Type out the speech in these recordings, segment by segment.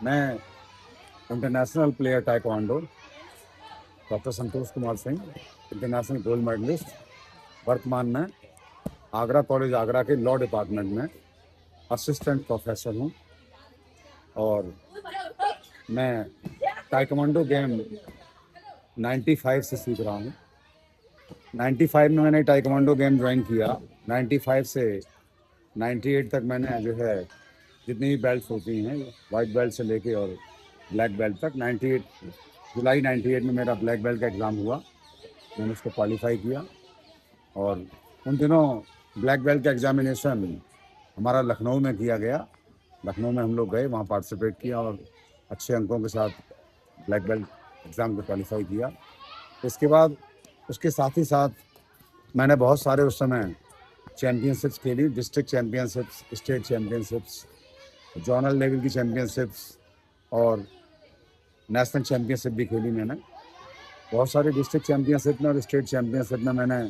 मैं international player taekwondo doctor Santosh Kumar Singh, international gold medallist, वर्तमान में आगरा कॉलेज आगरा के लॉ डिपार्टमेंट में असिस्टेंट प्रोफेसर हूँ। और मैं ताइक्वांडो गेम 95 से सीख रहा हूँ। 95 में मैंने ताइक्वांडो गेम ज्वाइन किया। 95 से 98 तक मैंने जो है जितनी भी बेल्ट होती हैं, वाइट बेल्ट से लेके और ब्लैक बेल्ट तक, 98 जुलाई 98 में मेरा ब्लैक बेल्ट का एग्ज़ाम हुआ। मैंने उसको क्वालिफाई किया और उन दिनों ब्लैक बेल्ट का एग्ज़ामिनेशन हमारा लखनऊ में किया गया। लखनऊ में हम लोग गए, वहाँ पार्टिसिपेट किया और अच्छे अंकों के साथ ब्लैक बेल्ट एग्ज़ाम को क्वालिफाई किया। इसके बाद उसके साथ ही साथ मैंने बहुत सारे उस समय चैम्पियनशिप्स खेली, district championships, state championships, zonal level की चैम्पियनशिप्स और नेशनल चैम्पियनशिप भी खेली मैंने। बहुत सारे डिस्ट्रिक्ट चैम्पियनशिप में और स्टेट चैम्पियनशिप में मैंने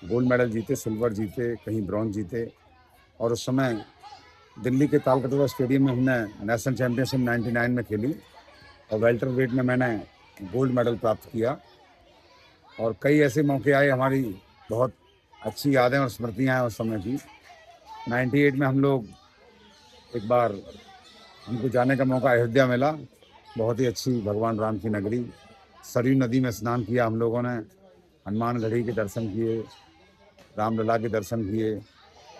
गोल्ड मेडल जीते, सिल्वर जीते, कहीं ब्रॉन्ज जीते। और उस समय दिल्ली के तालकटोरा स्टेडियम में हमने नेशनल चैम्पियनशिप 99 में खेली और वेल्टर वेट में मैंने गोल्ड मेडल प्राप्त किया। और कई ऐसे मौके आए, हमारी बहुत अच्छी यादें और स्मृतियाँ हैं उस समय की। 98 में हम लोग एक बार हमको जाने का मौका अयोध्या मिला, बहुत ही अच्छी भगवान राम की नगरी। सरयू नदी में स्नान किया हम लोगों ने, हनुमान गढ़ी के दर्शन किए, रामलला के दर्शन किए,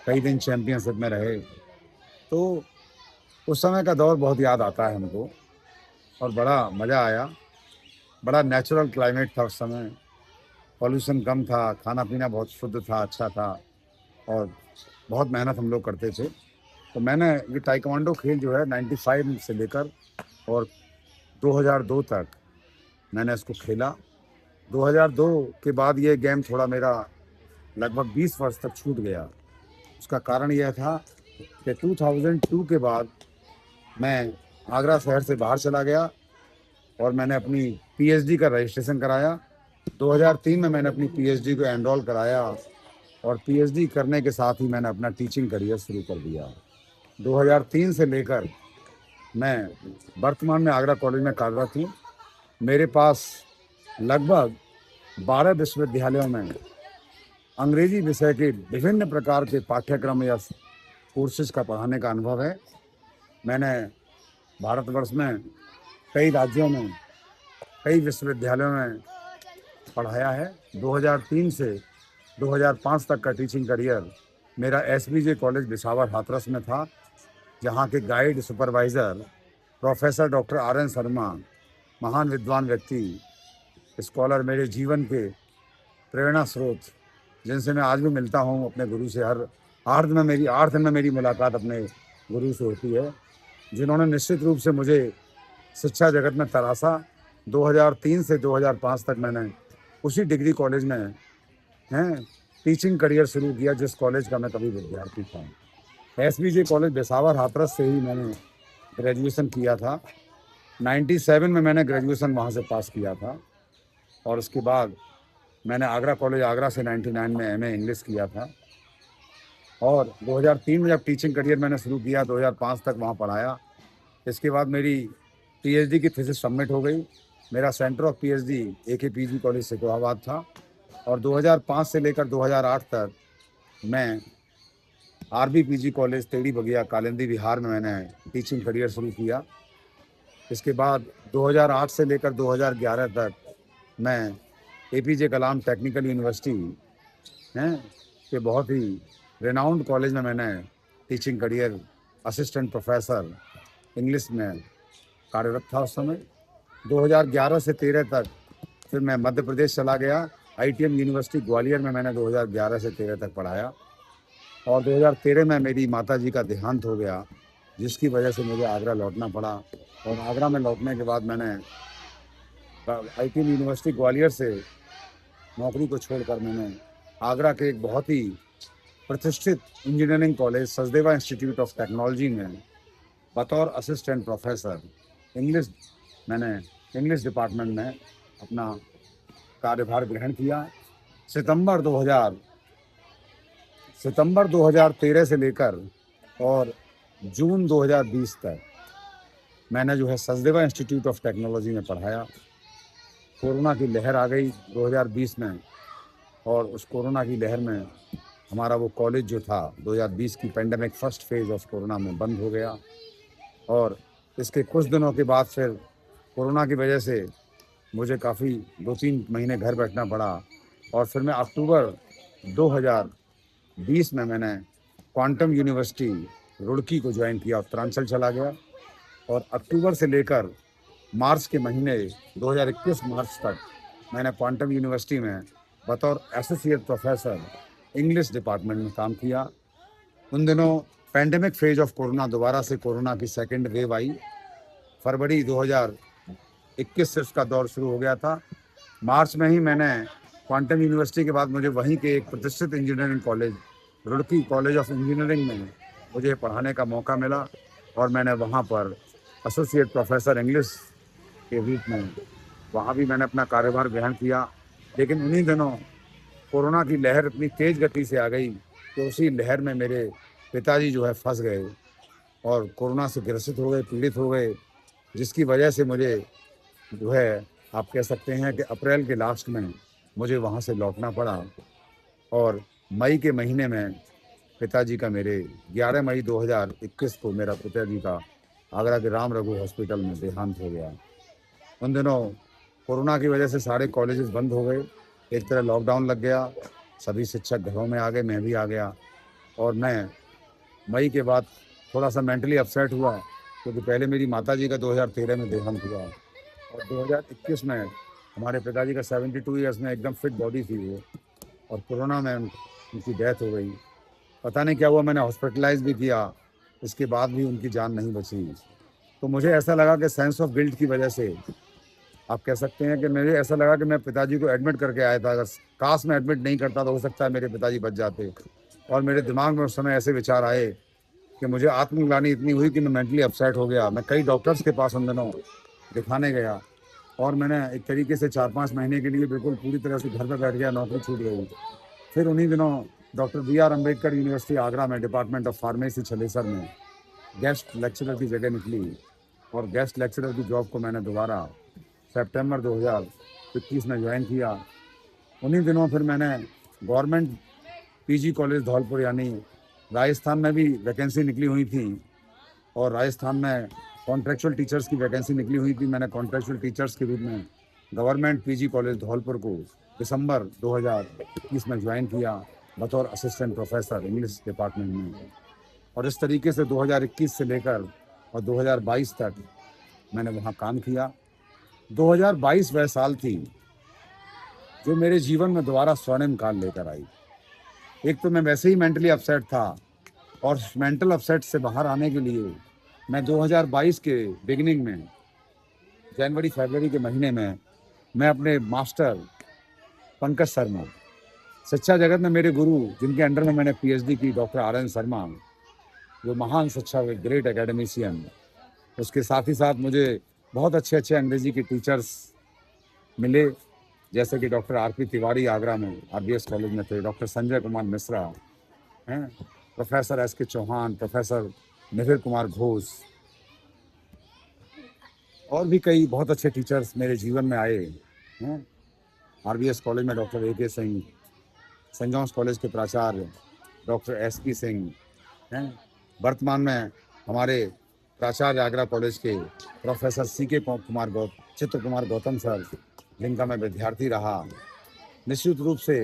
कई दिन चैम्पियनशिप में रहे। तो उस समय का दौर बहुत याद आता है हमको और बड़ा मज़ा आया। बड़ा नेचुरल क्लाइमेट था उस समय, पॉल्यूशन कम था, खाना पीना बहुत शुद्ध था, अच्छा था और बहुत मेहनत हम लोग करते थे। तो मैंने ये ताइक्वांडो खेल जो है 95 से लेकर और 2002 तक मैंने इसको खेला। 2002 के बाद ये गेम थोड़ा मेरा लगभग 20 वर्ष तक छूट गया। उसका कारण यह था कि 2002 के बाद मैं आगरा शहर से बाहर चला गया और मैंने अपनी पीएचडी का रजिस्ट्रेशन कराया। 2003 में मैंने अपनी पीएचडी को एनरोल कराया और पीएचडी करने के साथ ही मैंने अपना टीचिंग करियर शुरू कर दिया। 2003 से लेकर मैं वर्तमान में आगरा कॉलेज में कार्यरत हूँ। मेरे पास लगभग 12 विश्वविद्यालयों में अंग्रेजी विषय के विभिन्न प्रकार के पाठ्यक्रम या कोर्सेज का पढ़ाने का अनुभव है। मैंने भारतवर्ष में कई राज्यों में कई विश्वविद्यालयों में पढ़ाया है। 2003 से 2005 तक का टीचिंग करियर मेरा एसबीजे कॉलेज बिसावर हाथरस में था, जहाँ के guide supervisor professor doctor RN. Sharma, महान विद्वान व्यक्ति, स्कॉलर, मेरे जीवन के प्रेरणा स्रोत, जिनसे मैं आज भी मिलता हूँ अपने गुरु से। हर 8 दिन में मेरी मुलाकात अपने गुरु से होती है, जिन्होंने निश्चित रूप से मुझे शिक्षा जगत में तराशा। 2003 से 2005 तक मैंने उसी डिग्री कॉलेज में टीचिंग करियर शुरू किया, जिस कॉलेज का मैं कभी विद्यार्थी था। एसबीजे कॉलेज बिसावर हाथरस से ही मैंने ग्रेजुएशन किया था। 97 में मैंने ग्रेजुएशन वहाँ से पास किया था और उसके बाद मैंने आगरा कॉलेज आगरा से 99 में एमए इंग्लिश किया था। और 2003 में जब टीचिंग करियर मैंने शुरू किया, 2005 तक वहाँ पढ़ाया। इसके बाद मेरी पीएचडी की थीसिस सबमिट हो गई। मेरा centre of PhD AKPG college Shikohabad था और 2005 से लेकर 2008 तक मैं आरबीपीजी कॉलेज तेड़ी बगिया कालिंदी बिहार में मैंने टीचिंग करियर शुरू किया। इसके बाद 2008 से लेकर 2011 तक मैं एपीजे कलाम टेक्निकल यूनिवर्सिटी के बहुत ही रेनाउंड कॉलेज में मैंने teaching career assistant professor English में कार्यरत था उस समय। 2011 से 13 तक फिर मैं मध्य प्रदेश चला गया। आईटीएम यूनिवर्सिटी ग्वालियर में मैंने 2011 से 13 तक पढ़ाया और 2013 में मेरी माताजी का देहांत हो गया, जिसकी वजह से मुझे आगरा लौटना पड़ा। और आगरा में लौटने के बाद मैंने आईटीएम यूनिवर्सिटी ग्वालियर से नौकरी को छोड़कर मैंने आगरा के एक बहुत ही प्रतिष्ठित engineering college Sachdeva institute of technology में बतौर असिस्टेंट प्रोफेसर इंग्लिश डिपार्टमेंट में अपना कार्यभार ग्रहण किया। सितंबर 2013 से लेकर और जून 2020 तक मैंने जो है सचदेवा इंस्टीट्यूट ऑफ टेक्नोलॉजी में पढ़ाया। कोरोना की लहर आ गई 2020 में, और उस कोरोना की लहर में हमारा वो कॉलेज जो था 2020 की pandemic first phase of corona में बंद हो गया। और इसके कुछ दिनों के बाद फिर कोरोना की वजह से मुझे काफ़ी 2-3 महीने घर बैठना पड़ा, और फिर मैं अक्टूबर 2020 में मैंने क्वांटम यूनिवर्सिटी रुड़की को ज्वाइन किया, उत्तरांचल चला गया। और अक्टूबर से लेकर मार्च के महीने 2021 मार्च तक मैंने क्वांटम यूनिवर्सिटी में बतौर एसोसिएट प्रोफेसर इंग्लिश डिपार्टमेंट में काम किया। उन दिनों पेंडेमिक फेज ऑफ कोरोना, दोबारा से कोरोना की सेकेंड वेव आई। फरवरी 2021 से उसका दौर शुरू हो गया था। मार्च में ही मैंने क्वांटम यूनिवर्सिटी के बाद मुझे वहीं के एक प्रतिष्ठित engineering college Roorkee college of engineering में मुझे पढ़ाने का मौका मिला, और मैंने वहाँ पर एसोसिएट प्रोफेसर इंग्लिश के रूप में वहाँ भी मैंने अपना कार्यभार ग्रहण किया। लेकिन उन्हीं दिनों कोरोना की लहर इतनी तेज़ गति से आ गई कि उसी लहर में मेरे पिताजी जो है फंस गए और कोरोना से ग्रसित हो गए, पीड़ित हो गए, जिसकी वजह से मुझे जो है आप कह सकते हैं कि अप्रैल के लास्ट में मुझे वहाँ से लौटना पड़ा। और मई के महीने में पिताजी का मेरे 11 मई 2021 को मेरा पिताजी का आगरा के राम रघु हॉस्पिटल में देहांत हो गया। उन दिनों कोरोना की वजह से सारे कॉलेजेस बंद हो गए, एक तरह लॉकडाउन लग गया, सभी शिक्षक घरों में आ गए, मैं भी आ गया। और मैं मई के बाद थोड़ा सा मेंटली अपसेट हुआ, क्योंकि पहले मेरी माताजी का 2013 में देहांत हुआ, और 2021 में हमारे पिताजी का 72 ईयर्स में एकदम फिट बॉडी थी वो, और कोरोना में उनकी डेथ हो गई। पता नहीं क्या हुआ, मैंने हॉस्पिटलाइज भी किया, इसके बाद भी उनकी जान नहीं बची। तो मुझे ऐसा लगा कि सेंस ऑफ गिल्ट की वजह से आप कह सकते हैं कि मुझे ऐसा लगा कि मैं पिताजी को एडमिट करके आया था, अगर काश मैं एडमिट नहीं करता तो हो सकता है मेरे पिताजी बच जाते। और मेरे दिमाग में उस समय ऐसे विचार आए कि मुझे आत्मग्लानि इतनी हुई कि मैं मेंटली अपसेट हो गया। मैं कई डॉक्टर्स के पास उन दिनों दिखाने गया, और मैंने एक तरीके से 4-5 महीने के लिए बिल्कुल पूरी तरह से घर पर बैठ गया, नौकरी छूट गई। फिर उन्हीं दिनों doctor BR Ambedkar university Agra में डिपार्टमेंट ऑफ फार्मेसी छलेसर में गेस्ट लेक्चरर की जगह निकली, और गेस्ट लेक्चरर की जॉब को मैंने दोबारा सितंबर 2021 में ज्वाइन किया। उन्हीं दिनों फिर मैंने गवर्नमेंट PG कॉलेज धौलपुर, यानी राजस्थान में भी वैकेंसी निकली हुई थी, और राजस्थान में कॉन्ट्रेक्चुअल टीचर्स की वैकेंसी निकली हुई थी। मैंने कॉन्ट्रेक्चुअल टीचर्स के रूप में गवर्नमेंट PG कॉलेज धौलपुर को दिसंबर 2021 में ज्वाइन किया बतौर असिस्टेंट प्रोफेसर इंग्लिश डिपार्टमेंट में। और इस तरीके से 2021 से लेकर और 2022 तक मैंने वहाँ काम किया। 2022 वह साल थी जो मेरे जीवन में दोबारा स्वर्णिम काल लेकर आई। एक तो मैं वैसे ही मेंटली अपसेट था, और मेंटल अपसेट से बाहर आने के लिए मैं 2022 के बिगिनिंग में जनवरी फरवरी के महीने में मैं अपने मास्टर पंकज शर्मा, शिक्षा जगत में मेरे गुरु जिनके अंडर में मैंने PhD की, डॉक्टर RN शर्मा, जो महान शिक्षा ग्रेट एकेडमिशियन, उसके साथ ही साथ मुझे बहुत अच्छे अंग्रेजी के टीचर्स मिले, जैसे कि डॉक्टर RP तिवारी आगरा में RBS कॉलेज में थे, डॉक्टर संजय कुमार मिश्रा हैं, professor SK Chauhan, professor Nikhil Kumar Ghosh, और भी कई बहुत अच्छे टीचर्स मेरे जीवन में आए हैं। RBS कॉलेज में doctor AK Singh, saint John's college के प्राचार्य डॉक्टर SP सिंह हैं, वर्तमान में हमारे प्राचार्य आगरा कॉलेज के प्रोफेसर चित्र कुमार गौतम सर, जिनका मैं विद्यार्थी रहा। निश्चित रूप से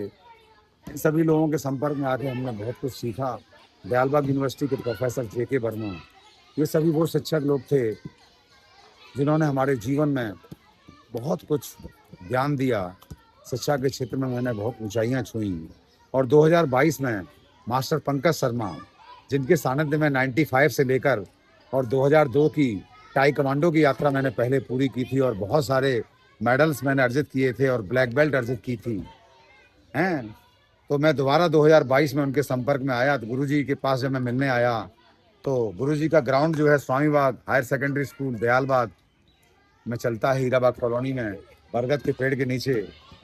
इन सभी लोगों के संपर्क में आकर हमने बहुत कुछ सीखा। दयालबाग यूनिवर्सिटी के प्रोफेसर JK वर्मा, ये सभी वो शिक्षक लोग थे जिन्होंने हमारे जीवन में बहुत कुछ ज्ञान दिया। शिक्षा के क्षेत्र में मैंने बहुत ऊंचाइयां छुई। और 2022 में मास्टर पंकज शर्मा, जिनके सानिध्य में 95 से लेकर और 2002 की टाई कमांडो की यात्रा मैंने पहले पूरी की थी, और बहुत सारे मेडल्स मैंने अर्जित किए थे और ब्लैक बेल्ट अर्जित की थी हैं। तो मैं दोबारा 2022 में उनके संपर्क में आया। तो गुरुजी के पास जब मैं मिलने आया, तो गुरुजी का ग्राउंड जो है स्वामी बाग हायर सेकेंडरी स्कूल दयालबाग में चलता है, हीराबाग कॉलोनी में, बरगद के पेड़ के नीचे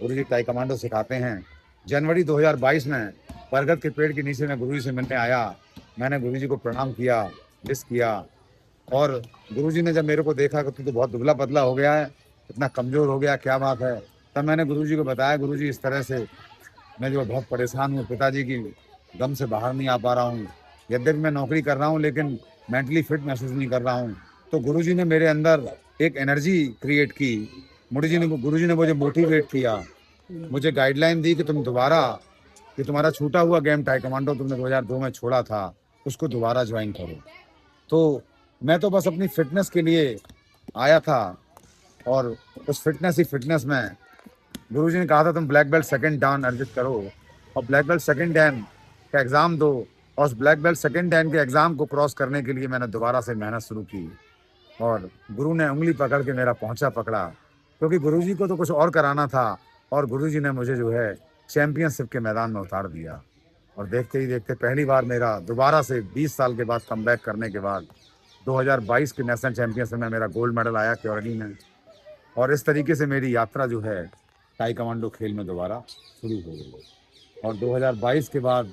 गुरुजी टाई कमांडो सिखाते हैं। जनवरी 2022 में बरगद के पेड़ के नीचे मैं गुरुजी से मिलने आया। मैंने गुरुजी को प्रणाम किया, विश किया, और गुरुजी ने जब मेरे को देखा कि तू तो बहुत दुबला पतला हो गया है, इतना कमज़ोर हो गया, क्या बात है? तब मैंने गुरुजी को बताया, गुरुजी इस तरह से मैं जो बहुत परेशान हूँ, पिताजी की गम से बाहर नहीं आ पा रहा हूँ। यद्यपि मैं नौकरी कर रहा हूँ लेकिन मेंटली फिट महसूस नहीं कर रहा हूँ। तो गुरुजी ने मेरे अंदर एक एनर्जी क्रिएट की। गुरुजी ने मुझे मोटिवेट किया, मुझे गाइडलाइन दी कि तुम दोबारा, कि तुम्हारा छूटा हुआ गेम ताइक्वांडो तुमने 2002 में छोड़ा था, उसको दोबारा ज्वाइन करो। तो मैं तो बस अपनी फिटनेस के लिए आया था, और उस फिटनेस ही फिटनेस में गुरुजी ने कहा था तुम ब्लैक बेल्ट सेकंड डान अर्जित करो और ब्लैक बेल्ट सेकंड डैन का एग्ज़ाम दो। और उस ब्लैक बेल्ट सेकंड डैन के एग्ज़ाम को क्रॉस करने के लिए मैंने दोबारा से मेहनत शुरू की, और गुरु ने उंगली पकड़ के मेरा पहुंचा पकड़ा, क्योंकि गुरुजी को तो कुछ और कराना था, और गुरुजी ने मुझे जो है चैंपियनशिप के मैदान में उतार दिया। और देखते ही देखते पहली बार मेरा दोबारा से 20 साल के बाद कमबैक करने के बाद 2022 के नेशनल चैंपियनशिप में मेरा गोल्ड मेडल आया क्योरगी में। और इस तरीके से मेरी यात्रा जो है ताइक्वांडो खेल में दोबारा शुरू हो गई। और 2022 के बाद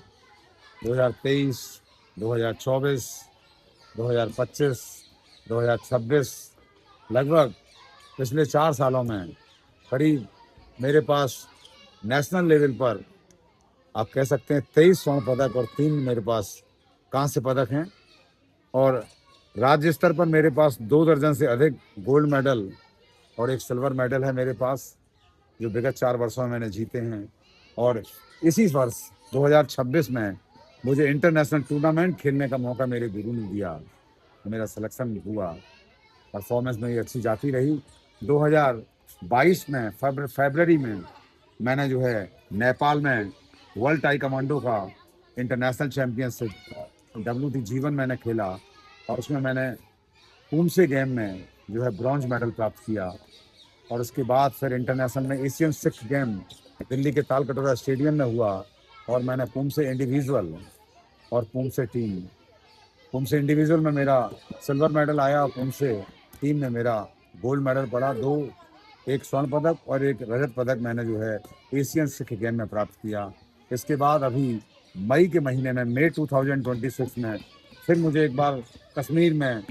2023, 2024, 2025, 2026, लगभग पिछले 4 सालों में करीब मेरे पास नेशनल लेवल पर आप कह सकते हैं 23 स्वर्ण पदक और 3 मेरे पास कांस्य पदक हैं। और राज्य स्तर पर मेरे पास 2 दर्जन से अधिक गोल्ड मेडल और 1 सिल्वर मेडल है मेरे पास, जो विगत 4 वर्षों में मैंने जीते हैं। और इसी वर्ष 2026 में मुझे इंटरनेशनल टूर्नामेंट खेलने का मौका मेरे गुरु ने दिया, तो मेरा सिलेक्शन हुआ। परफॉर्मेंस मेरी अच्छी जाती रही। 2022 में फरवरी में मैंने जो है नेपाल में वर्ल्ड ताइक्वांडो का इंटरनेशनल चैम्पियनशिप WT जीवन मैंने खेला, और उसमें मैंने पूमसे गेम में जो है ब्रॉन्ज मेडल प्राप्त किया। और उसके बाद फिर इंटरनेशनल में एशियन सिक्स गेम दिल्ली के तालकटोरा स्टेडियम में हुआ, और मैंने पूमसे इंडिविजुअल और पूमसे टीम, पूमसे इंडिविजुअल में मेरा सिल्वर मेडल आया, और पूमसे टीम में मेरा गोल्ड मेडल पड़ा। 2, एक स्वर्ण पदक और 1 रजत पदक मैंने जो है एशियन सिख गेम में प्राप्त किया। इसके बाद अभी मई के महीने में, मई 2026 में फिर मुझे एक बार कश्मीर में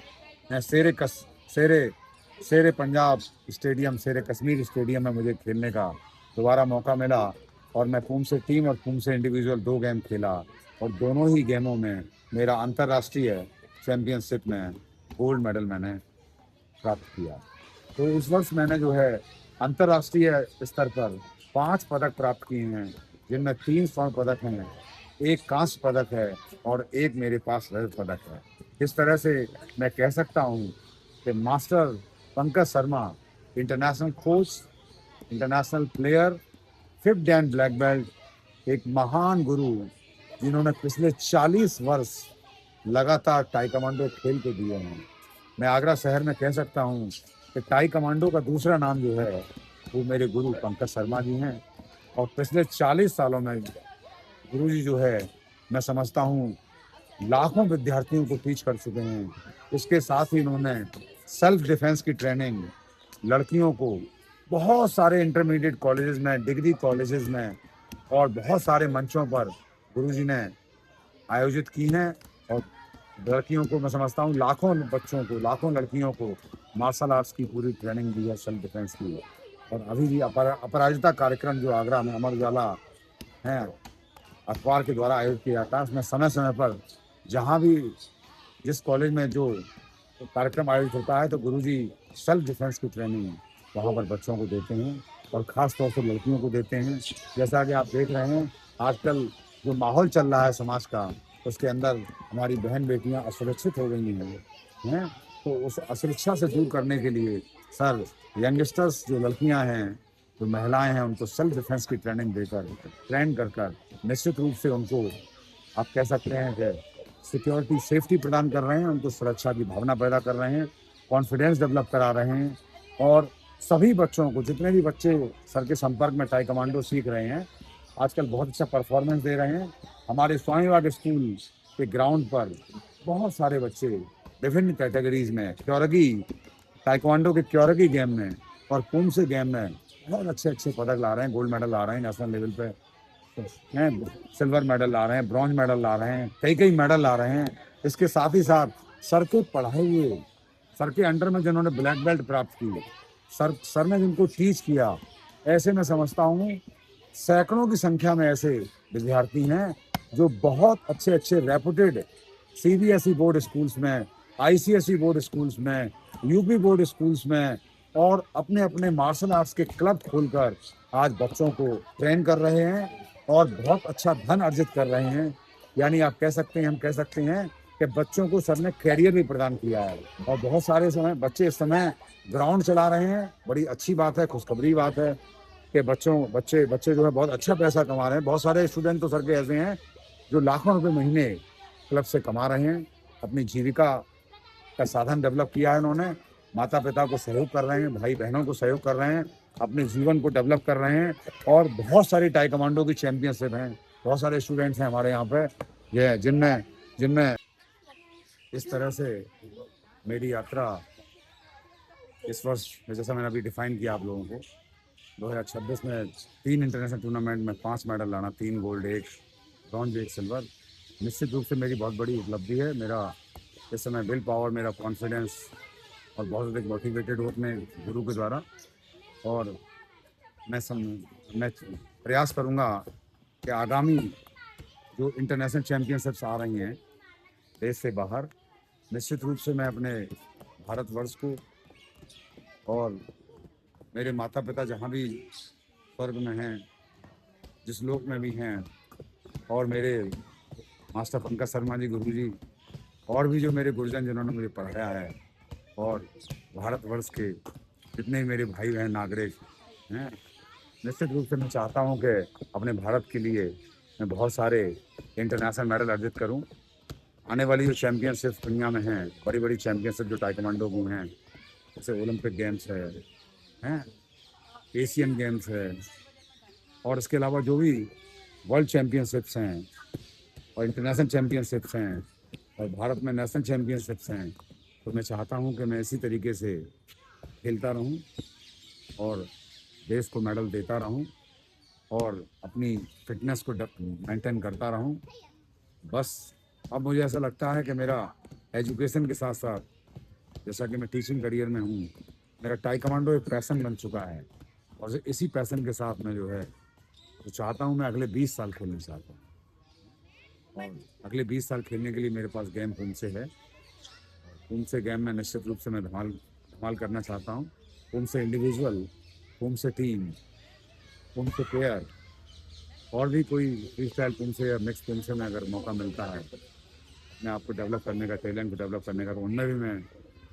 शेरे पंजाब स्टेडियम, शेरे कश्मीर स्टेडियम में मुझे खेलने का दोबारा मौका मिला, और मैं पूमसे टीम और पूमसे इंडिविजुअल 2 गेम खेला, और दोनों ही गेमों में मेरा अंतर्राष्ट्रीय चैम्पियनशिप में गोल्ड मेडल मैंने प्राप्त किया। तो इस वर्ष मैंने जो है अंतर्राष्ट्रीय स्तर पर 5 पदक प्राप्त किए हैं, जिनमें 3 स्वर्ण पदक हैं, 1 कांस्य पदक है, और 1 मेरे पास रजत पदक है। इस तरह से मैं कह सकता हूँ कि master Pankaj Sharma, international coach, international player, 5th Dan black belt, एक महान गुरु, जिन्होंने पिछले 40 वर्ष लगातार ताइक्वांडो खेल के दिए हैं। मैं आगरा शहर में कह सकता हूँ कि ताइक्वांडो का दूसरा नाम जो है वो मेरे गुरु पंकज शर्मा जी हैं। और पिछले 40 सालों में गुरु जी जो है, मैं समझता हूँ लाखों विद्यार्थियों को टीच कर चुके हैं। इसके साथ ही इन्होंने सेल्फ डिफेंस की ट्रेनिंग लड़कियों को बहुत सारे इंटरमीडिएट कॉलेजेस में, डिग्री कॉलेजेस में और बहुत सारे मंचों पर गुरुजी ने आयोजित की हैं। और लड़कियों को, मैं समझता हूँ लाखों बच्चों को, लाखों लड़कियों को मार्शल आर्ट्स की पूरी ट्रेनिंग दी है, सेल्फ डिफेंस की। और अभी भी अपराजिता कार्यक्रम जो आगरा में अमर उजाला हैं अखबार के द्वारा आयोजित किया जाता है, उसमें समय समय पर जहाँ भी जिस कॉलेज में जो कार्यक्रम आयोजित होता है तो गुरुजी सेल्फ डिफेंस की ट्रेनिंग वहाँ पर बच्चों को देते हैं, और ख़ास तौर से लड़कियों को देते हैं। जैसा कि आप देख रहे हैं आजकल जो माहौल चल रहा है समाज का, उसके अंदर हमारी बहन बेटियां असुरक्षित हो गई हैं, तो उस असुरक्षा से दूर करने के लिए सर यंगस्टर्स जो लड़कियां हैं, जो महिलाएं हैं, उनको सेल्फ डिफेंस की ट्रेनिंग देकर, ट्रेन कर निश्चित रूप से उनको आप कह सकते हैं कि सिक्योरिटी, सेफ्टी प्रदान कर रहे हैं, उनको सुरक्षा की भावना पैदा कर रहे हैं, कॉन्फिडेंस डेवलप करा रहे हैं। और सभी बच्चों को, जितने भी बच्चे सर के संपर्क में ताइक्वांडो सीख रहे हैं, आजकल बहुत अच्छा परफॉर्मेंस दे रहे हैं। हमारे स्वामीबाग स्कूल के ग्राउंड पर बहुत सारे बच्चे विभिन्न कैटेगरीज में क्योरगी, ताइक्वांडो के क्योरगी गेम में और पूमसे गेम में बहुत अच्छे पदक ला रहे हैं, गोल्ड मेडल ला रहे हैं, नेशनल लेवल पे हैं, सिल्वर मेडल ला रहे हैं, ब्रॉन्ज मेडल ला रहे हैं, कई मेडल ला रहे हैं। इसके साथ ही साथ सर के पढ़ाए हुए सर के अंडर में जिन्होंने ब्लैक बेल्ट प्राप्त की, सर ने जिनको टीच किया, ऐसे मैं समझता हूँ सैकड़ों की संख्या में ऐसे विद्यार्थी हैं जो बहुत अच्छे अच्छे रेपुटेड सीबीएसई बोर्ड स्कूल्स में, आईसीएसई बोर्ड स्कूल्स में, यूपी बोर्ड स्कूल्स में और अपने अपने मार्शल आर्ट्स के क्लब खोलकर आज बच्चों को ट्रेन कर रहे हैं और बहुत अच्छा धन अर्जित कर रहे हैं। यानी आप कह सकते हैं, हम कह सकते हैं कि बच्चों को सर ने कैरियर भी प्रदान किया है और बहुत सारे बच्चे इस समय ग्राउंड चला रहे हैं। बड़ी अच्छी बात है, खुशखबरी बात है कि बच्चे जो है बहुत अच्छा पैसा कमा रहे हैं। बहुत सारे स्टूडेंट तो सर के ऐसे हैं जो लाखों रुपए महीने क्लब से कमा रहे हैं, अपनी जीविका का साधन डेवलप किया है इन्होंने, माता पिता को सहयोग कर रहे हैं, भाई बहनों को सहयोग कर रहे हैं, अपने जीवन को डेवलप कर रहे हैं और बहुत सारी टाइकवांडो की चैंपियनशिप हैं। बहुत सारे स्टूडेंट्स हैं हमारे यहाँ पे ये जिनमें इस तरह से मेरी यात्रा इस वर्ष, जैसा मैंने अभी डिफाइन किया आप लोगों को, 2026 में 3 इंटरनेशनल टूर्नामेंट में 5 मेडल लाना, 3 गोल्ड, 1 ब्रॉन्ज, 1 सिल्वर, निश्चित रूप से मेरी बहुत बड़ी उपलब्धि है। मेरा इस समय विल पावर, मेरा कॉन्फिडेंस और बहुत अधिक मोटिवेटेड हूँ अपने गुरु के द्वारा और मैं प्रयास करूँगा कि आगामी जो इंटरनेशनल चैम्पियनशिप्स आ रही हैं देश से बाहर, निश्चित रूप से मैं अपने भारतवर्ष को और मेरे माता पिता जहाँ भी स्वर्ग में हैं, जिस लोक में भी हैं, और मेरे मास्टर पंकज शर्मा जी गुरुजी और भी जो मेरे गुरुजन जिन्होंने मुझे पढ़ाया है और भारतवर्ष के जितने मेरे भाई बहन नागरिक हैं, निश्चित रूप से मैं चाहता हूं कि अपने भारत के लिए मैं बहुत सारे इंटरनेशनल मेडल अर्जित करूं। आने वाली जो चैम्पियनशिप्स दुनिया में हैं, बड़ी बड़ी चैम्पियनशिप जो टाइकवांडो की हैं, जैसे ओलंपिक गेम्स हैं, एशियन गेम्स है और इसके अलावा जो भी वर्ल्ड चैम्पियनशिप्स हैं और इंटरनेशनल चैम्पियनशिप्स हैं और भारत में नेशनल चैम्पियनशिप्स हैं, तो मैं चाहता हूं कि मैं इसी तरीके से खेलता रहूं और देश को मेडल देता रहूं और अपनी फिटनेस को मेंटेन करता रहूं। बस अब मुझे ऐसा लगता है कि मेरा एजुकेशन के साथ साथ, जैसा कि मैं टीचिंग करियर में हूं, मेरा टाइकवांडो एक पैशन बन चुका है और इसी पैशन के साथ मैं जो है तो चाहता हूं, मैं अगले 20 साल खेलना चाहता हूं और अगले 20 साल खेलने के लिए मेरे पास गेम पूम से है। पूम से गेम में निश्चित रूप से मैं धमाल करना चाहता हूं। पूम से इंडिविजुअल, पूम से टीम, पूम से प्लेयर और भी कोई फ्री स्टाइल पूम से या मिक्स पूम से में अगर मौका मिलता है अपने आप को डेवलप करने का, टैलेंट को डेवलप करने का, तो उनमें भी मैं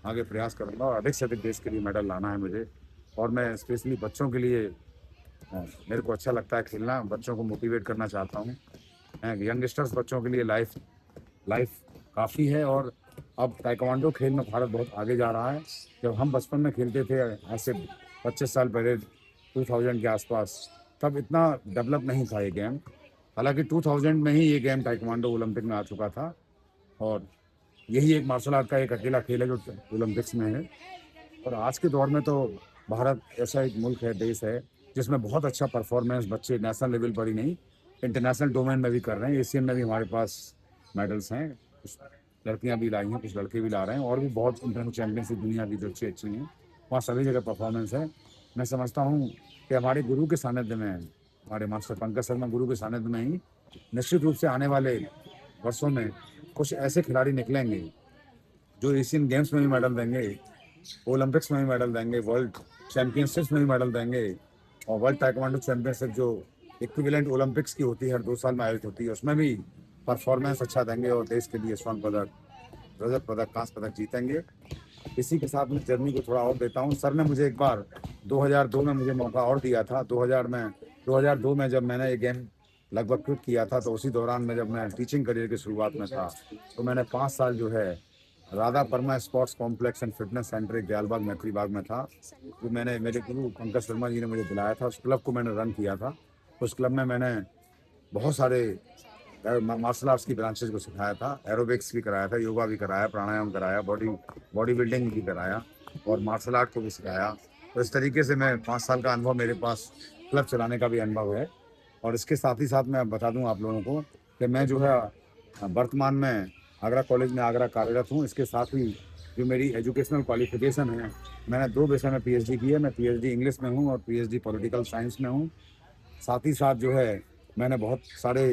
आगे प्रयास करूँगा और अधिक से अधिक देश के लिए मेडल लाना है मुझे। और मैं स्पेशली बच्चों के लिए, मेरे को अच्छा लगता है खेलना, बच्चों को मोटिवेट करना चाहता हूँ। यंगस्टर्स बच्चों के लिए लाइफ काफ़ी है और अब टाइकवांडो खेल में भारत बहुत आगे जा रहा है। जब हम बचपन में खेलते थे आज से 25 साल पहले 2000 के आसपास, तब इतना डेवलप नहीं था ये गेम। हालांकि 2000 में ही ये गेम टाइकवांडो ओलंपिक में आ चुका था और यही एक मार्शल आर्ट का एक अकेला खेल है जो ओलंपिक्स में है। और आज के दौर में तो भारत ऐसा एक मुल्क है, देश है, जिसमें बहुत अच्छा परफॉर्मेंस बच्चे नेशनल लेवल पर ही नहीं, इंटरनेशनल डोमेन में भी कर रहे हैं। एशियन में भी हमारे पास मेडल्स हैं, कुछ लड़कियां भी लाई हैं, कुछ लड़के भी ला रहे हैं और भी बहुत इंटरनेशनल चैंपियनशिप दुनिया की जो अच्छी हैं, वहाँ सभी जगह परफॉर्मेंस है। मैं समझता हूँ कि हमारे गुरु के सानिध्य में, हमारे मास्टर पंकज शर्मा गुरु के सानिध्य में ही निश्चित रूप से आने वाले वर्षों में कुछ ऐसे खिलाड़ी निकलेंगे जो एशियन गेम्स में भी मेडल देंगे, ओलंपिक्स में भी मेडल देंगे, वर्ल्ड चैम्पियनशिप्स में भी मेडल देंगे और वर्ल्ड टाइकवांडो चैंपियनशिप जो इक्विवेलेंट ओलंपिक्स की होती है, हर 2 साल में आयोजित होती है, उसमें भी परफॉर्मेंस अच्छा देंगे और देश के लिए स्वर्ण पदक, रजत पदक, कांस्य पदक जीतेंगे। इसी के साथ मैं जर्नी को थोड़ा और देता हूँ। सर ने मुझे एक बार 2002 में मुझे मौका और दिया था। 2002 में जब मैंने ये गेम लगभग क्विट किया था, तो उसी दौरान में जब मैं टीचिंग करियर की शुरुआत में था, तो मैंने 5 साल जो है Radha Parma sports complex and fitness centre एक दयालबाग मैत्री बाग में था, जो मैंने मेरे गुरु पंकज शर्मा जी ने मुझे दिलाया था। उस क्लब को मैंने रन किया था। उस क्लब में मैंने बहुत सारे मार्शल आर्ट्स की ब्रांचेज को सिखाया था, एरोबिक्स भी कराया था, योगा भी कराया, प्राणायाम कराया, बॉडी बिल्डिंग भी कराया और मार्शल आर्ट को भी सिखाया। तो इस तरीके से मैं 5 साल का अनुभव, मेरे पास क्लब चलाने का भी अनुभव है। और इसके साथ ही साथ मैं बता दूं आप लोगों को कि मैं जो है वर्तमान में आगरा कॉलेज में कार्यरत हूँ। इसके साथ ही जो मेरी एजुकेशनल क्वालिफिकेशन है, मैंने 2 विषय में पीएचडी की है। मैं पीएचडी इंग्लिश में हूँ और पीएचडी पॉलिटिकल साइंस में हूँ। साथ ही साथ जो है मैंने बहुत सारे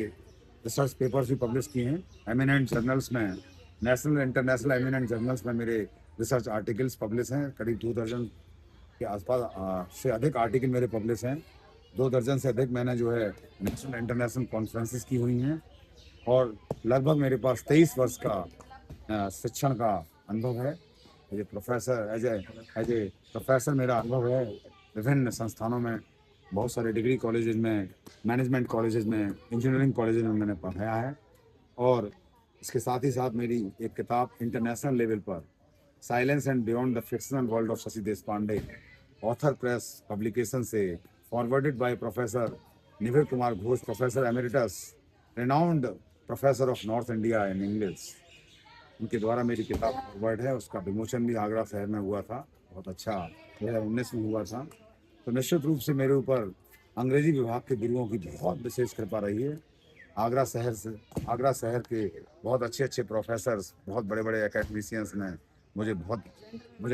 रिसर्च पेपर्स भी पब्लिश किए हैं एमिनेंट जर्नल्स में, नेशनल इंटरनेशनल एमिनेंट जर्नल्स में मेरे रिसर्च आर्टिकल्स पब्लिश हैं। करीब 2 दर्जन के आसपास से अधिक आर्टिकल मेरे पब्लिश हैं। 2 दर्जन से अधिक मैंने जो है नेशनल इंटरनेशनल कॉन्फ्रेंसेस की हुई हैं और लगभग मेरे पास 23 वर्ष का शिक्षण का अनुभव है। एज ए प्रोफेसर मेरा अनुभव है विभिन्न संस्थानों में, बहुत सारे डिग्री कॉलेजेस में, मैनेजमेंट कॉलेजेस में, इंजीनियरिंग कॉलेजेस में मैंने पढ़ाया है। और इसके साथ ही साथ मेरी एक किताब इंटरनेशनल लेवल पर, silence and beyond the fictional world of Shashi Deshpande, author press publication से, forwarded by professor Nivir Kumar Ghosh, professor emeritus, renowned professor of north India in English. उनके द्वारा मेरी किताब फॉरवर्ड है। उसका विमोचन भी आगरा शहर में हुआ था, बहुत अच्छा 2019 में हुआ था। तो निश्चित रूप से मेरे ऊपर अंग्रेजी विभाग के गुरुओं की बहुत विशेष कृपा रही है। आगरा शहर के बहुत अच्छे प्रोफेसर्स, बहुत बड़े एकेडमिशियंस ने मुझे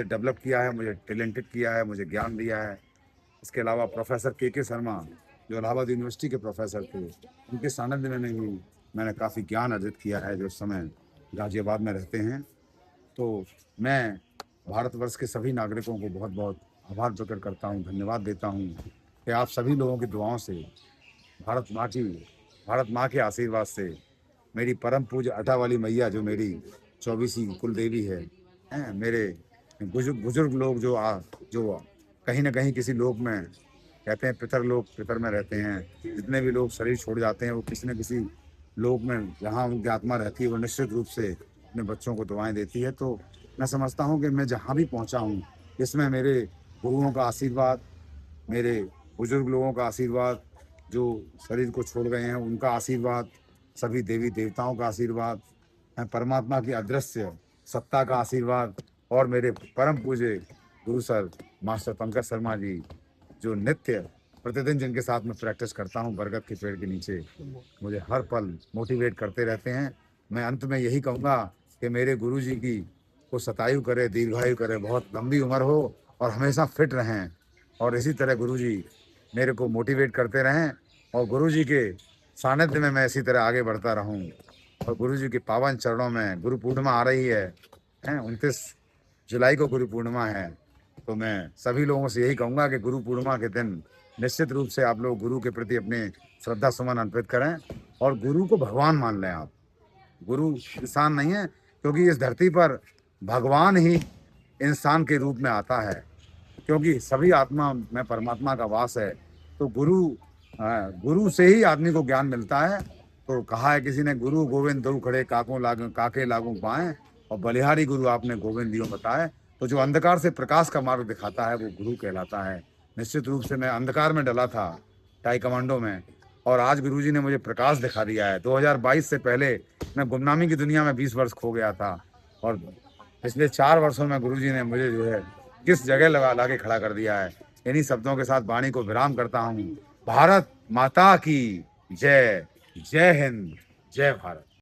डेवलप किया है, मुझे टैलेंटेड किया है, मुझे ज्ञान दिया है। इसके अलावा प्रोफेसर के शर्मा जो इलाहाबाद यूनिवर्सिटी के प्रोफेसर थे, उनके सानिध्य में भी मैंने काफ़ी ज्ञान अर्जित किया है, जो उस समय गाजियाबाद में रहते हैं। तो मैं भारतवर्ष के सभी नागरिकों को बहुत बहुत आभार प्रकट करता हूँ, धन्यवाद देता हूँ कि आप सभी लोगों की दुआओं से, भारत माँ के आशीर्वाद से, मेरी परम पूज्य अटा वाली मैया जो मेरी 24वीं कुल देवी है, मेरे बुजुर्ग लोग जो कहीं ना कहीं किसी लोक में कहते हैं, पितर में रहते हैं। जितने भी लोग शरीर छोड़ जाते हैं वो किसी न किसी लोक में जहाँ उनकी आत्मा रहती है, वो निश्चित रूप से अपने बच्चों को दुआएं देती है। तो मैं समझता हूँ कि मैं जहाँ भी पहुँचा हूँ, इसमें मेरे गुरुओं का आशीर्वाद, मेरे बुजुर्ग लोगों का आशीर्वाद, जो शरीर को छोड़ गए हैं उनका आशीर्वाद, सभी देवी देवताओं का आशीर्वाद, परमात्मा की अदृश्य सत्ता का आशीर्वाद और मेरे परम पूज्य गुरु सर मास्टर पंकज शर्मा जी, जो नित्य प्रतिदिन जिनके साथ में प्रैक्टिस करता हूँ बरगद के पेड़ के नीचे, मुझे हर पल मोटिवेट करते रहते हैं। मैं अंत में यही कहूँगा कि मेरे गुरु जी की को शतायु करे, दीर्घायु करे, बहुत लंबी उम्र हो और हमेशा फिट रहें। और इसी तरह गुरु जी मेरे को मोटिवेट करते रहें और गुरु जी के सानिध्य में मैं इसी तरह आगे बढ़ता रहूं। और गुरु जी के पावन चरणों में, गुरु पूर्णिमा आ रही है 29 जुलाई को गुरु पूर्णिमा है। तो मैं सभी लोगों से यही कहूँगा कि गुरु पूर्णिमा के दिन निश्चित रूप से आप लोग गुरु के प्रति अपने श्रद्धा सुमन अर्पित करें और गुरु को भगवान मान लें। आप गुरु इंसान नहीं है, क्योंकि इस धरती पर भगवान ही इंसान के रूप में आता है, क्योंकि सभी आत्मा में परमात्मा का वास है। तो गुरु से ही आदमी को ज्ञान मिलता है। तो कहा है किसी ने, गुरु गोविंद दो खड़े काके लागू पाए, और बलिहारी गुरु आपने गोविंद दियो बताए। तो जो अंधकार से प्रकाश का मार्ग दिखाता है वो गुरु कहलाता है। निश्चित रूप से मैं अंधकार में डला था टाई कमांडो में, और आज गुरुजी ने मुझे प्रकाश दिखा दिया है। 2022 से पहले मैं गुमनामी की दुनिया में 20 वर्ष खो गया था, और पिछले 4 वर्षों में गुरुजी ने मुझे जो है किस जगह ला के खड़ा कर दिया है। इन्हीं शब्दों के साथ वाणी को विराम करता हूँ। भारत माता की जय। जय हिंद, जय भारत।